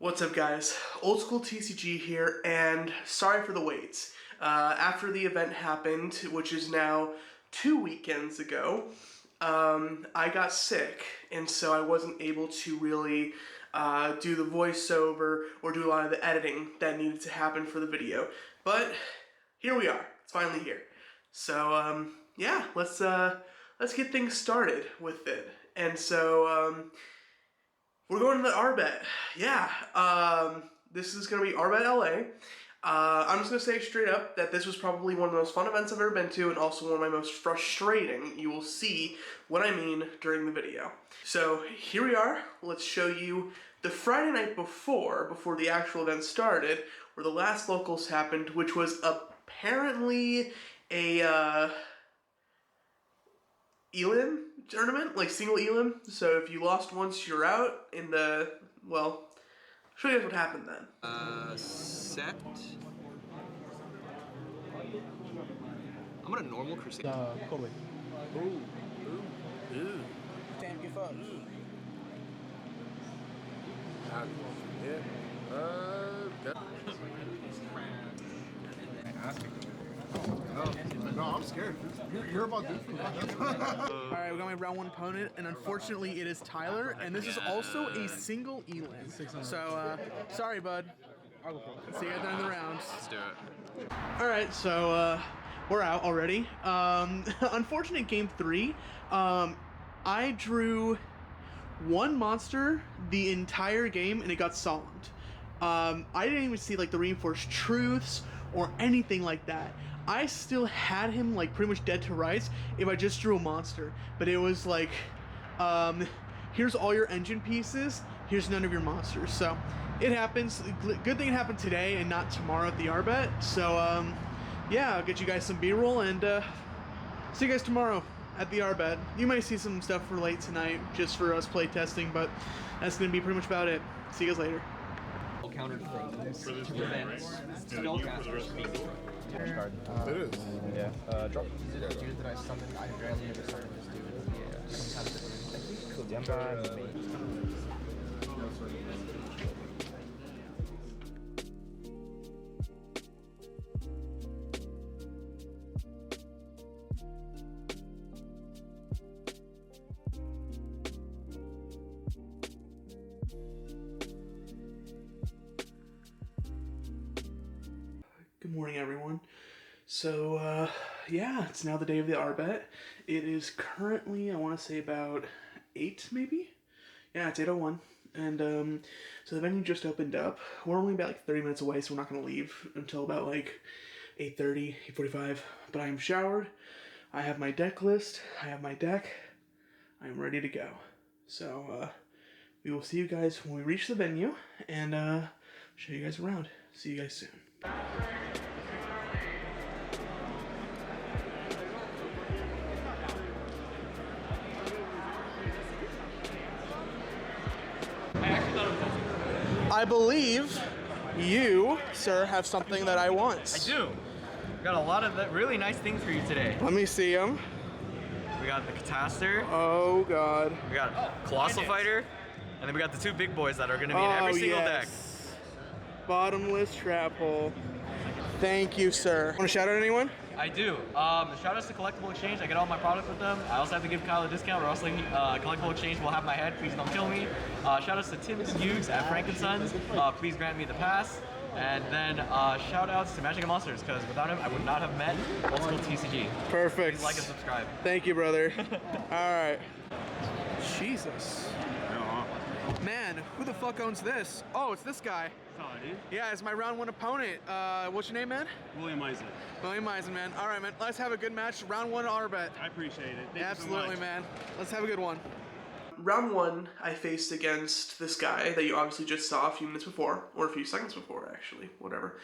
What's up, guys? Old School TCG here, and sorry for the wait. After the event happened, which is now 2 weekends ago, I got sick, and so I wasn't able to really do the voiceover or do a lot of the editing that needed to happen for the video. But here we are. It's finally here. So yeah, let's get things started with it. And so we're going to the RBET. Yeah, this is going to be RBET LA. I'm just going to say straight up that this was probably one of the most fun events I've ever been to, and also one of my most frustrating. You will see what I mean during the video. So here we are. Let's show you the Friday night before the actual event started, where the last locals happened, which was apparently a elim tournament, like single elim. So if you lost once, you're out in the, well, I'll show you guys what happened then. Set. I'm on a normal crusade. Kobe. Ooh. Damn, give up. No, I'm scared. You're about this. Alright, we got my round one opponent, and unfortunately it is Tyler, and this is also a single elim. So, sorry, bud. See you at the end of the round. Let's do it. Alright, so we're out already. Unfortunate game 3. I drew one monster the entire game and it got solemned. I didn't even see like the reinforced truths or anything like that. I still had him like pretty much dead to rights if I just drew a monster. But it was like, here's all your engine pieces, here's none of your monsters. So it happens. Good thing it happened today and not tomorrow at the RBET. So yeah, I'll get you guys some B-roll and see you guys tomorrow at the RBET. You might see some stuff for late tonight just for us play testing, but that's going to be pretty much about it. See you guys later. Countered things For this to game, prevent right? spellcasters from being Card. It is. Yeah. Drop. Is it a dude that I summon? I rarely ever summon this dude. Yeah. Some kind of different. Good morning, everyone. So, yeah, it's now the day of the RBET. It is currently, I want to say about 8, maybe? Yeah, it's 8:01. And, so the venue just opened up. We're only about like 30 minutes away, so we're not going to leave until about like 8:30, 8:45. But I am showered. I have my deck list. I have my deck. I'm ready to go. So, we will see you guys when we reach the venue and, show you guys around. See you guys soon. I believe you, sir, have something that I want. I do. We got a lot of really nice things for you today. Let me see them. We got the Cataster, Oh, God. we got Colossal Fighter, and then we got the two big boys that are going to be in every single deck. Bottomless trap hole. Thank you, sir. Want to shout out anyone? I do. Shout outs to Collectible Exchange. I get all my product with them. I also have to give Kyle a discount, or else Collectible Exchange will have my head. Please don't kill me. Shout outs to Tim Hughes at Frankensons. Please grant me the pass. And then shout outs to Magic and Monsters, because without him, I would not have met Old School TCG. Perfect. Please like and subscribe. Thank you, brother. All right. Jesus. Man, who the fuck owns this? Oh, it's this guy. Solid, dude. Yeah, it's my round one opponent. What's your name, man? William Eisen. William Eisen, man. All right, man. Let's have a good match. Round one RBET. I appreciate it. Thank Absolutely, you so much. man. Let's have a good one. Round one, I faced against this guy that you obviously just saw a few minutes before, or a few seconds before, actually, whatever.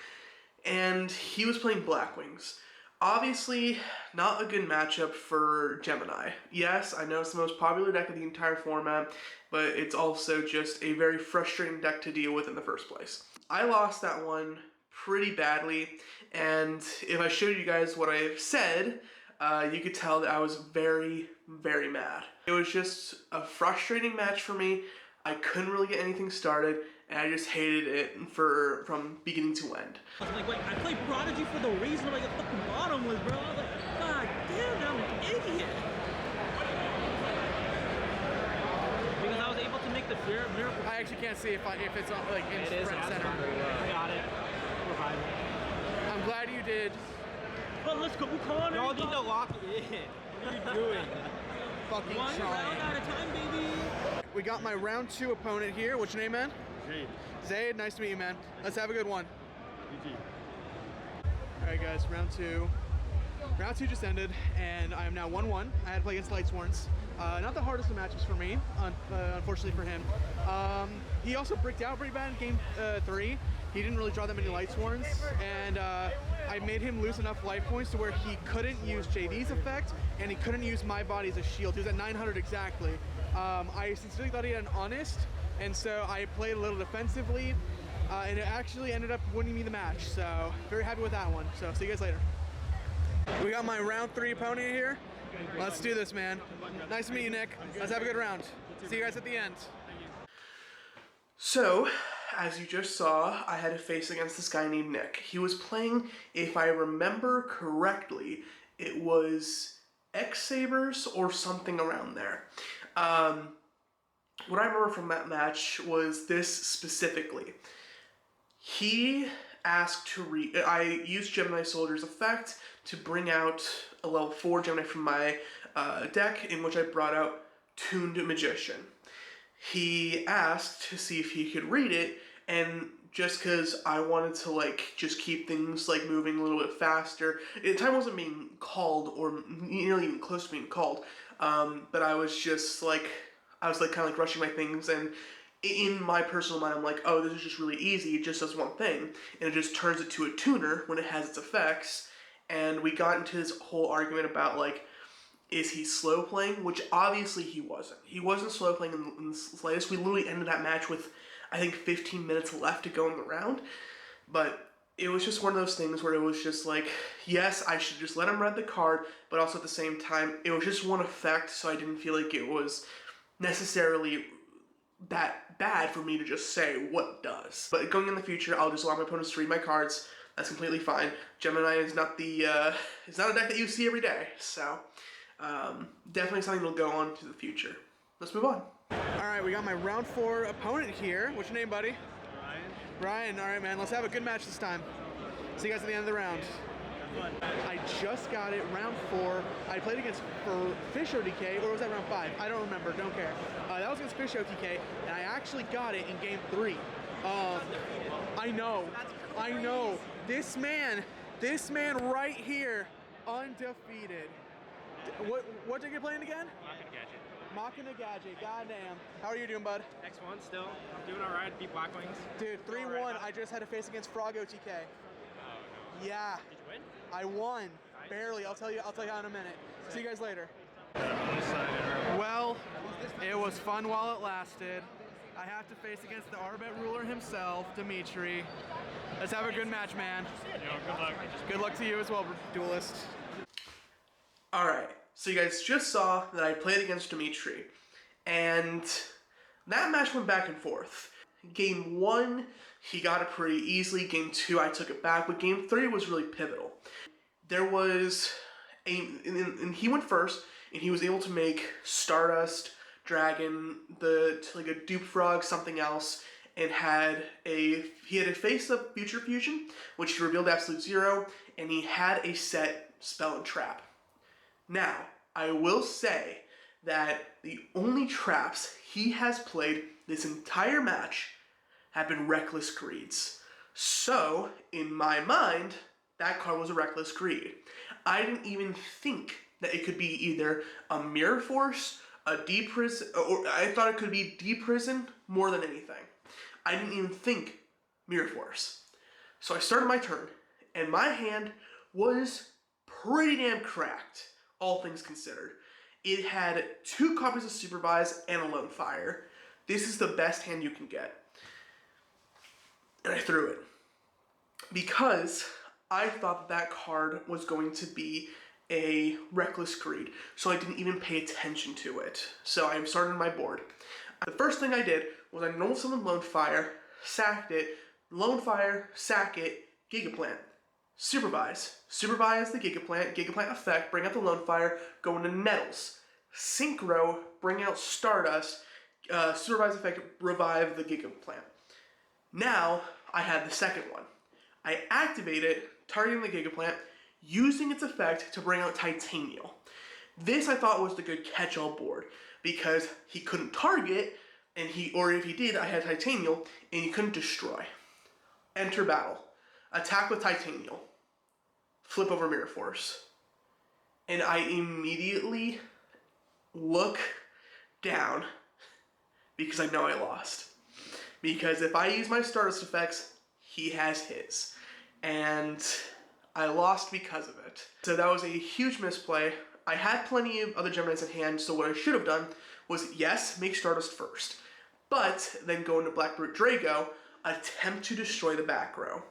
And he was playing Blackwings. Obviously, not a good matchup for Gemini. Yes, I know it's the most popular deck of the entire format, but it's also just a very frustrating deck to deal with in the first place. I lost that one pretty badly, and if I showed you guys what I've said, you could tell that I was very, very mad. It was just a frustrating match for me. I couldn't really get anything started, and I just hated it from beginning to end. I was like, wait, I played Prodigy for the reason I'm like a fucking bottomless, bro. I was like, god damn, I'm an idiot. Because I was able to make the miracle. I actually can't see if it's on, like in It is front on center. I got it. Revive it. I'm glad you did. But let's go, Connor. Y'all need to lock it in. What are you doing? Fucking One trying. round at a time, baby. We got my round 2 opponent here. What's your name, man? Jade. Zayd, nice to meet you, man. Let's have a good one. GG. All right, guys, round 2. Round 2 just ended, and I am now 1-1. I had to play against Lightsworns. Not the hardest of matches for me, unfortunately for him. He also bricked out pretty bad in game 3. He didn't really draw that many Lightsworns, and I made him lose enough life points to where he couldn't use JD's effect, and he couldn't use my body as a shield. He was at 900 exactly. I sincerely thought he had an honest, and so I played a little defensively, and it actually ended up winning me the match. So very happy with that one. So see you guys later. We got my round 3 opponent here. Let's do this, man. Nice to meet you, Nick. Let's have a good round. See you guys at the end. So, as you just saw, I had to face against this guy named Nick. He was playing, if I remember correctly, it was X-Sabers or something around there. What I remember from that match was this specifically. He asked to I used Gemini Soldier's effect to bring out a level 4 Gemini from my deck, in which I brought out Tuned Magician. He asked to see if he could read it, and just because I wanted to like just keep things like moving a little bit faster. Time wasn't being called or nearly even close to being called, but I was just like kind of like rushing my things, and in my personal mind I'm like, oh, this is just really easy, it just does one thing, and it just turns it to a tuner when it has its effects. And we got into this whole argument about like, is he slow playing? Which obviously he wasn't. He wasn't slow playing in the slightest. We literally ended that match with, I think, 15 minutes left to go in the round. But it was just one of those things where it was just like, yes, I should just let him read the card, but also at the same time, it was just one effect, so I didn't feel like it was necessarily that bad for me to just say what does. But going in the future, I'll just allow my opponents to read my cards. That's completely fine. Gemini is not it's not a deck that you see every day, so definitely something that'll go on to the future. Let's move on. All right, we got my round 4 opponent here. What's your name, buddy? Ryan. Ryan. All right, man. Let's have a good match this time. See you guys at the end of the round. I just got it, round 4. I played against Fish OTK, or was that round 5? I don't remember, don't care. That was against Fish OTK, and I actually got it in game 3. I know. This man right here, undefeated. What deck you playing again? Machina Gadget, goddamn. How are you doing, bud? X1 still. I'm doing alright. Beat Blackwings. Dude, 3-1. I just had to face against Frog OTK. Oh, no. Yeah. Did you win? I won. Nice. Barely. I'll tell you how in a minute. See you guys later. Well, it was fun while it lasted. I have to face against the RBET ruler himself, Dimitri. Let's have a good match, man. Good luck. Good luck to you as well, duelist. Alright, so you guys just saw that I played against Dimitri, and that match went back and forth. Game 1, he got it pretty easily. Game 2, I took it back, but Game 3 was really pivotal. There was and he went first, and he was able to make Stardust, Dragon, like a Dupe Frog, something else, and he had a face-up Future Fusion, which he revealed Absolute Zero, and he had a set Spell and Trap. Now, I will say that the only traps he has played this entire match have been Reckless Greeds. So, in my mind, that card was a Reckless Greed. I didn't even think that it could be either a Mirror Force, a D-Prison, or I thought it could be D-Prison more than anything. I didn't even think Mirror Force. So I started my turn, and my hand was pretty damn cracked, all things considered. It had 2 copies of Supervise and a Lone Fire. This is the best hand you can get. And I threw it. Because I thought that card was going to be a Reckless Greed, so I didn't even pay attention to it. So I started my board. The first thing I did was I normal summoned Lone Fire, sacked it. Lone Fire, sack it, Gigaplant. Supervise. Supervise the Gigaplant. Gigaplant effect, bring out the Lone Fire, go into Nettles. Synchro, bring out Stardust. Supervise effect, revive the Gigaplant. Now, I had the second one. I activate it, targeting the Gigaplant, using its effect to bring out Titanial. This I thought was the good catch-all board, because he couldn't target, or if he did, I had Titanial, and he couldn't destroy. Enter battle. Attack with Titanial. Flip over Mirror Force. And I immediately look down because I know I lost. Because if I use my Stardust effects, he has his. And I lost because of it. So that was a huge misplay. I had plenty of other Geminis in hand, so what I should have done was, yes, make Stardust first. But then go into Blackroot Drago, attempt to destroy the back row.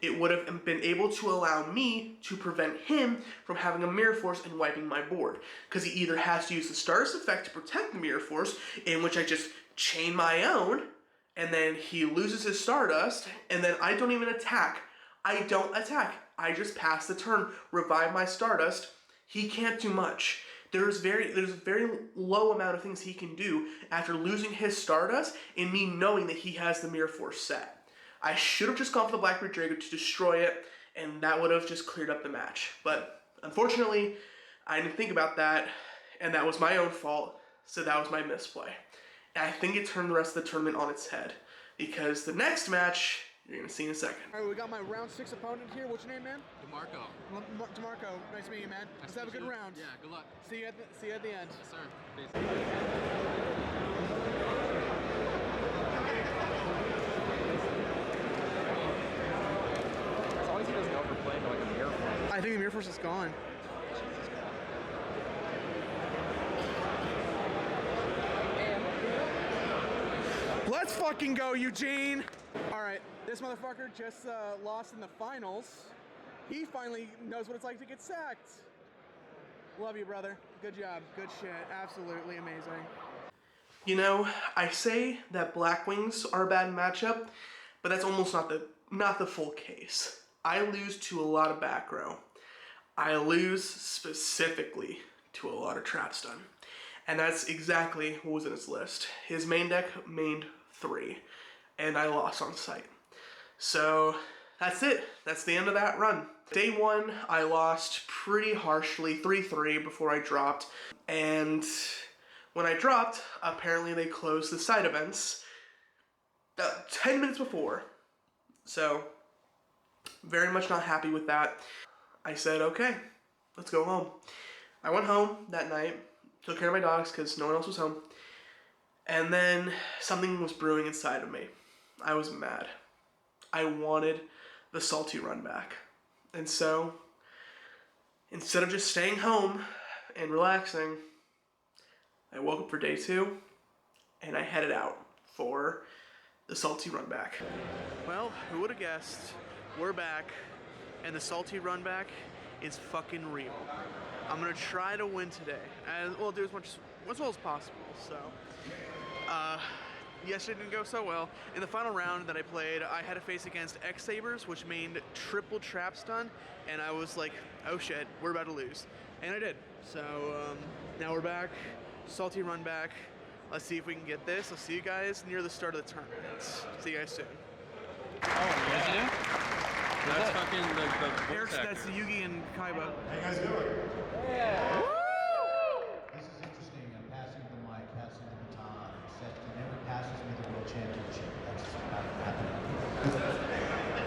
It would have been able to allow me to prevent him from having a Mirror Force and wiping my board. Because he either has to use the Stardust effect to protect the Mirror Force, in which I just chain my own, and then he loses his Stardust, and then I don't even attack. I don't attack. I just pass the turn, revive my Stardust. He can't do much. There's a very low amount of things he can do after losing his Stardust and me knowing that he has the Mirror Force set. I should have just gone for the Blackroot Drago to destroy it, and that would have just cleared up the match. But unfortunately, I didn't think about that, and that was my own fault, so that was my misplay. And I think it turned the rest of the tournament on its head, because the next match, you're going to see in a second. All right, we got my round 6 opponent here. What's your name, man? DeMarco. DeMarco, nice to meet you, man. Let's have a good round. Yeah, good luck. See you at the end. Yes, sir. As long as he doesn't go for playing like a Mirror Force. I think the Mirror Force is gone. Let's fucking go, Eugene! Alright, this motherfucker just lost in the finals. He finally knows what it's like to get sacked. Love you, brother. Good job. Good shit. Absolutely amazing. You know, I say that Black Wings are a bad matchup, but that's almost not the full case. I lose to a lot of back row. I lose specifically to a lot of trap stun. And that's exactly what was in his list. His main deck mained 3, and I lost on sight. So that's it. That's the end of that run. Day 1, I lost pretty harshly, 3-3 before I dropped. And when I dropped, apparently they closed the side events 10 minutes before. So very much not happy with that. I said, okay, let's go home. I went home that night, took care of my dogs because no one else was home. And then something was brewing inside of me. I was mad. I wanted the salty run back. And so, instead of just staying home and relaxing, I woke up for day 2 and I headed out for the salty run back. Well, who would have guessed? We're back, and the salty run back is fucking real. I'm gonna try to win today, and we'll do as well as possible. So, yesterday didn't go so well. In the final round that I played, I had to face against X-Sabers, which meant triple trap stun, and I was like, oh shit, we're about to lose. And I did. So, now we're back, salty run back. Let's see if we can get this. I'll see you guys near the start of the tournament. See you guys soon. Oh, yes, you do? That's fucking the Eric's, that's Yugi and Kaiba. How you guys doing? Yeah. This is interesting. I'm passing the mic, passing the baton, except he never passes me the world championship. That's just not happening.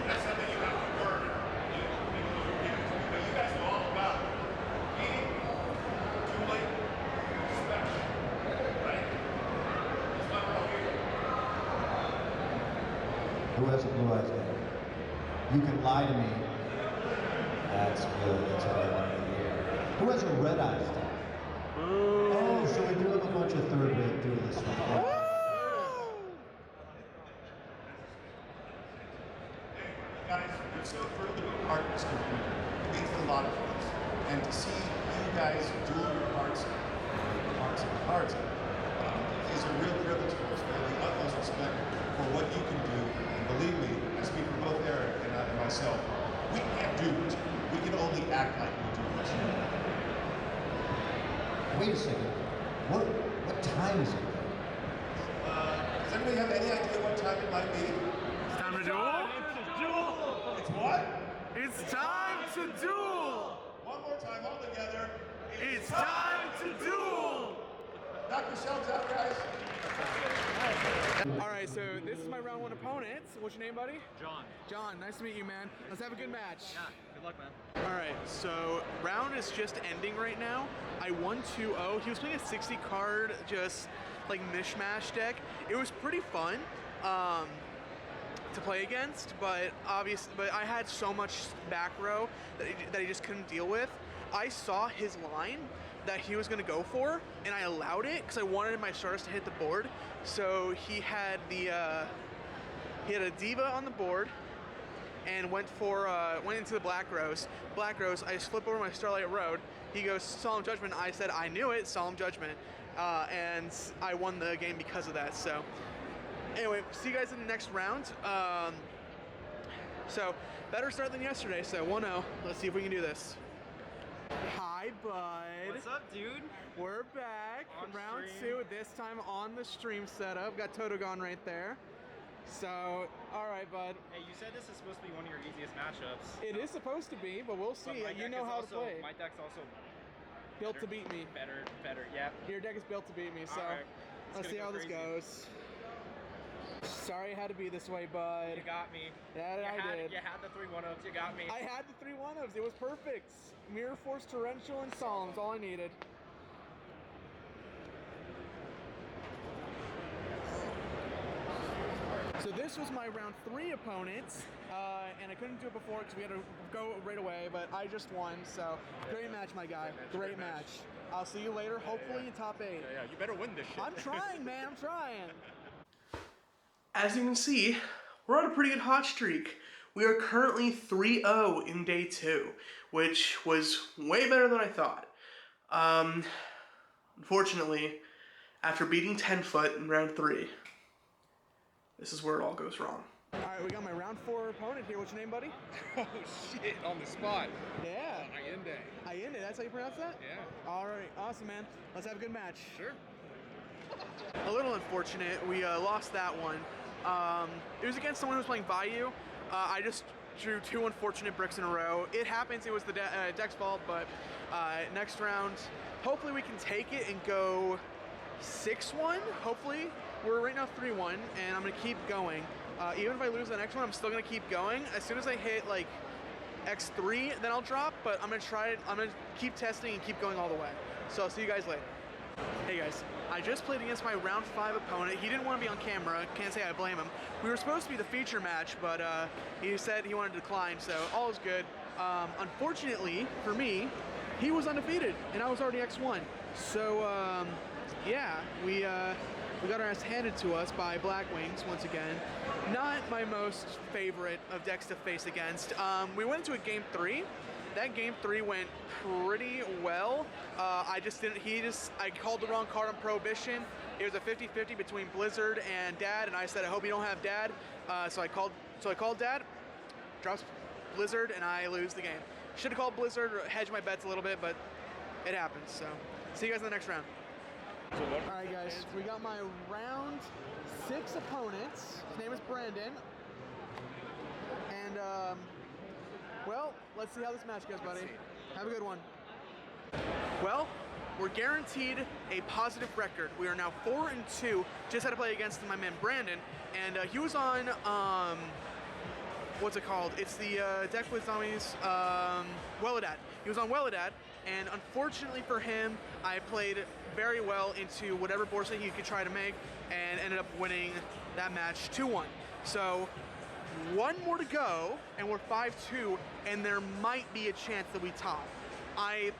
That's something you have to work. You guys know all about eating too late, respect, right? That's why we're all here. Who has a blue eyes guy? You can lie to me. That's good. That's what I wanted to hear. Who has a red eyes guy? Oh, so we do have a bunch of third rate doing this one. Guys, it's so further apart this community. It means a lot of us. And to see you guys do your parts is a real privilege for us. We have the utmost respect for what you can do believe me, I speak for both Eric and myself, we can't do it. We can only act like we do it. Wait a second. What time is it? Does anybody have any idea what time it might be? It's time to duel. It's what? It's time to duel. One more time, all together. It's time to duel. Knock yourselves out, guys. All right, so this is my round one opponent. What's your name, buddy? John. John, nice to meet you, man. Let's have a good match. Yeah, good luck, man. All right, so round is just ending right now. I won 2-0. He was playing a 60 card, just like mishmash deck. It was pretty fun to play against, but I had so much back row that he just couldn't deal with. I saw his line that he was going to go for, and I allowed it because I wanted my starters to hit the board. So he had a diva on the board and went into the Black Rose. Black Rose, I just flip over my Starlight Road. He goes Solemn Judgment. I said I knew it, Solemn Judgment, and I won the game because of that. So anyway, see you guys in the next round. So better start than yesterday. So 1-0. Let's see if we can do this. Hi, bud. What's up, dude? We're back. On Round stream. 2, this time on the stream setup. Got Totogon right there. So, alright, bud. Hey, you said this is supposed to be one of your easiest matchups. It is supposed to be, but we'll see. But my You deck know is how also, to play. My deck's also Built to beat me. better, yeah. Your deck is built to beat me, so Alright. let's see how this goes. Sorry it had to be this way, bud. You got me. That I did. You had the 3 1-ups, you got me. I had the 3 1-ups. It was perfect. Mirror Force, Torrential, and Solemn's all I needed. So this was my round 3 opponent, and I couldn't do it before because we had to go right away, but I just won, so great match, my guy. Great match. I'll see you later, hopefully in top 8. Yeah, you better win this shit. I'm trying, man, I'm trying. As you can see, we're on a pretty good hot streak. We are currently 3-0 in day 2, which was way better than I thought. Unfortunately, after beating 10-foot in round 3, this is where it all goes wrong. Alright, we got my round 4 opponent here. What's your name, buddy? Oh shit, on the spot. Yeah. Allende. Allende, that's how you pronounce that? Yeah. Alright, awesome, man. Let's have a good match. Sure. A little unfortunate. We lost that one. It was against someone who was playing Bayou. I just drew 2 unfortunate bricks in a row. It happens. It was the deck's fault, but next round, hopefully we can take it and go 6-1, hopefully. We're right now 3-1, and I'm going to keep going. Even if I lose the next one, I'm still going to keep going. As soon as I hit, like, X3, then I'll drop, but I'm going to try it. I'm going to keep testing and keep going all the way. So I'll see you guys later. Hey guys, I just played against my round 5 opponent. He didn't want to be on camera. Can't say I blame him. We were supposed to be the feature match, but he said he wanted to decline, so all is good. Unfortunately, for me, he was undefeated, and I was already X1. So, yeah, we got our ass handed to us by Black Wings once again. Not my most favorite of decks to face against. We went into a game 3. That game 3 went pretty well. I called the wrong card on Prohibition. It was a 50-50 between Blizzard and Dad, and I said, I hope you don't have Dad. So I called Dad, drops Blizzard, and I lose the game. Should have called Blizzard, hedged my bets a little bit, but it happens. So see you guys in the next round. Alright guys, we got my round 6 opponents. His name is Brandon. And well, let's see how this match goes, buddy. Have a good one. Well, we're guaranteed a positive record. We are now 4-2. Just had to play against my man Brandon, and he was on what's it called? It's the deck with zombies, Welladad. He was on Welladad, and unfortunately for him, I played very well into whatever board state he could try to make, and ended up winning that match 2-1. So, one more to go, and we're 5-2, and there might be a chance that we top. I'm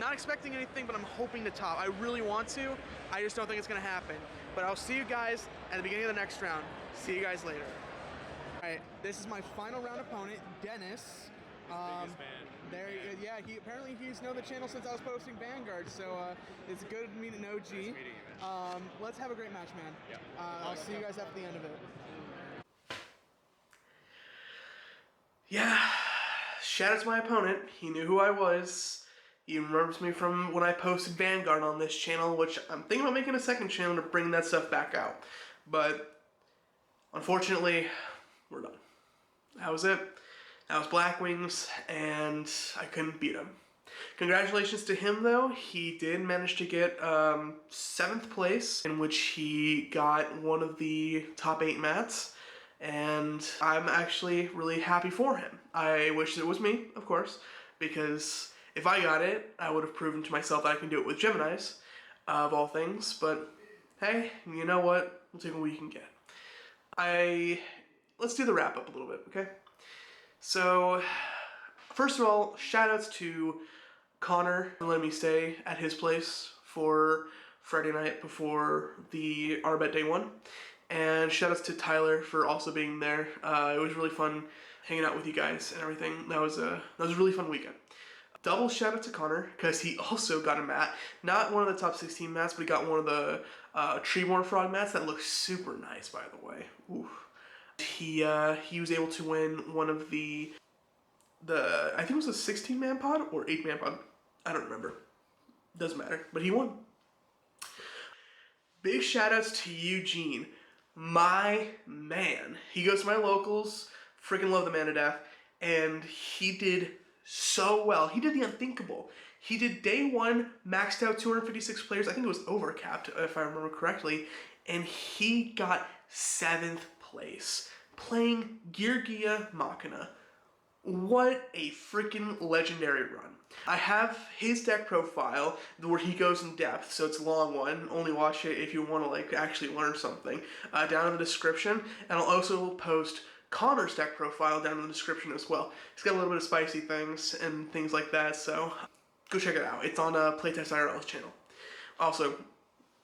not expecting anything, but I'm hoping to top. I really want to. I just don't think it's going to happen. But I'll see you guys at the beginning of the next round. See you guys later. All right, this is my final round opponent, Dennis. Yeah, apparently he's known the channel since I was posting Vanguard, so it's good to meet an OG. Let's have a great match, man. Yeah. I'll see you guys after the end of it. Yeah, shout out to my opponent. He knew who I was. He remembers me from when I posted Vanguard on this channel, which I'm thinking about making a second channel to bring that stuff back out. But unfortunately, we're done. That was it. That was Black Wings, and I couldn't beat him. Congratulations to him, though. He did manage to get 7th place, in which he got one of the top 8 mats, and I'm actually really happy for him. I wish it was me, of course, because if I got it, I would have proven to myself that I can do it with Geminis, of all things, but hey, you know what? We'll take what we can get. Let's do the wrap-up a little bit, okay? So, first of all, shout-outs to Connor for letting me stay at his place for Friday night before the RBET Day 1. And shout-outs to Tyler for also being there. It was really fun hanging out with you guys and everything. That was a really fun weekend. Double shout-out to Connor, because he also got a mat. Not one of the top 16 mats, but he got one of the Treeborn Frog mats that looks super nice, by the way. Ooh. He was able to win one of the I think it was a 16-man pod or 8-man pod. I don't remember. Doesn't matter. But he won. Big shout-outs to Eugene. My man. He goes to my locals. Freaking love the man to death. And he did so well. He did the unthinkable. He did day 1, maxed out 256 players. I think it was overcapped, if I remember correctly. And he got 7th place, playing Geargia Machina. What a freaking legendary run. I have his deck profile where he goes in depth, so it's a long one. Only watch it if you want to like actually learn something. Down in the description, and I'll also post Connor's deck profile down in the description as well. He's got a little bit of spicy things and things like that, so go check it out. It's on Playtest IRL's channel. Also,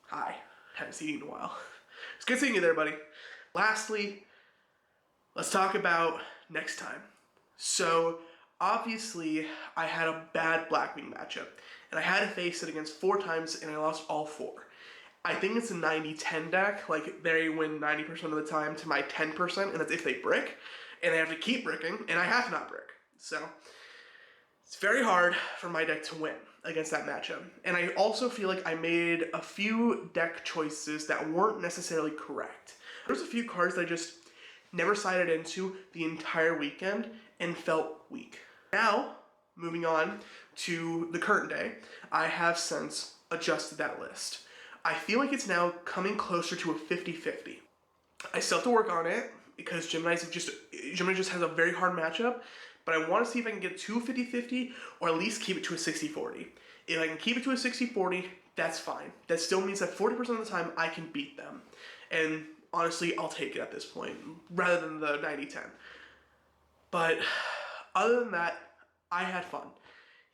hi. Haven't seen you in a while. It's good seeing you there, buddy. Lastly, let's talk about next time. So, obviously, I had a bad Blackwing matchup, and I had to face it against 4 times, and I lost all 4. I think it's a 90-10 deck, like they win 90% of the time to my 10%, and that's if they brick, and they have to keep bricking, and I have to not brick. So, it's very hard for my deck to win against that matchup. And I also feel like I made a few deck choices that weren't necessarily correct. There's a few cards that I just never sided into the entire weekend and felt weak. Now, moving on to the current day, I have since adjusted that list. I feel like it's now coming closer to a 50-50. I still have to work on it because Gemini just has a very hard matchup, but I want to see if I can get to a 50-50 or at least keep it to a 60-40. If I can keep it to a 60-40, that's fine. That still means that 40% of the time I can beat them. And honestly, I'll take it at this point, rather than the 90-10. But other than that, I had fun.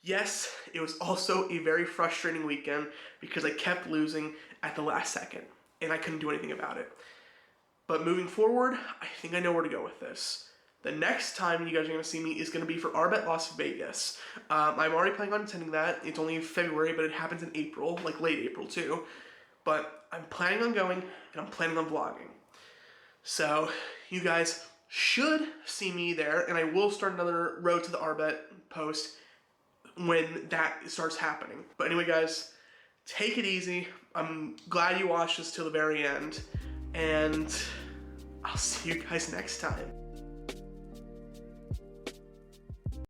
Yes, it was also a very frustrating weekend because I kept losing at the last second, and I couldn't do anything about it. But moving forward, I think I know where to go with this. The next time you guys are going to see me is going to be for RBET Las Vegas. I'm already planning on attending that. It's only in February, but it happens in April, like late April too. But I'm planning on going, and I'm planning on vlogging. So, you guys should see me there, and I will start another Road to the RBET post when that starts happening. But anyway, guys, take it easy. I'm glad you watched this till the very end, and I'll see you guys next time.